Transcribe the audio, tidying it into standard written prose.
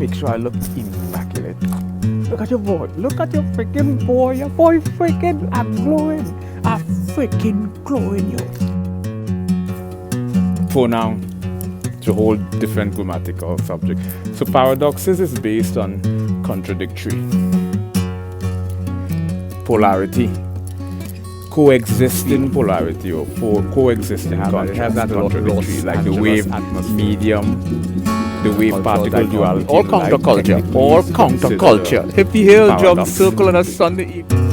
make sure I look immaculate. Look at your boy. Look at your freaking boy. Your boy freaking, I'm glowing. I'm freaking glowing, yo. For now, it's a whole different grammatical subject. So paradoxes is based on contradictory, polarity, coexisting polarity, or coexisting contrast, contradictory, like the wave medium, the wave particle duality. All counterculture. All counterculture. Happy Hill Drum Circle on a Sunday evening.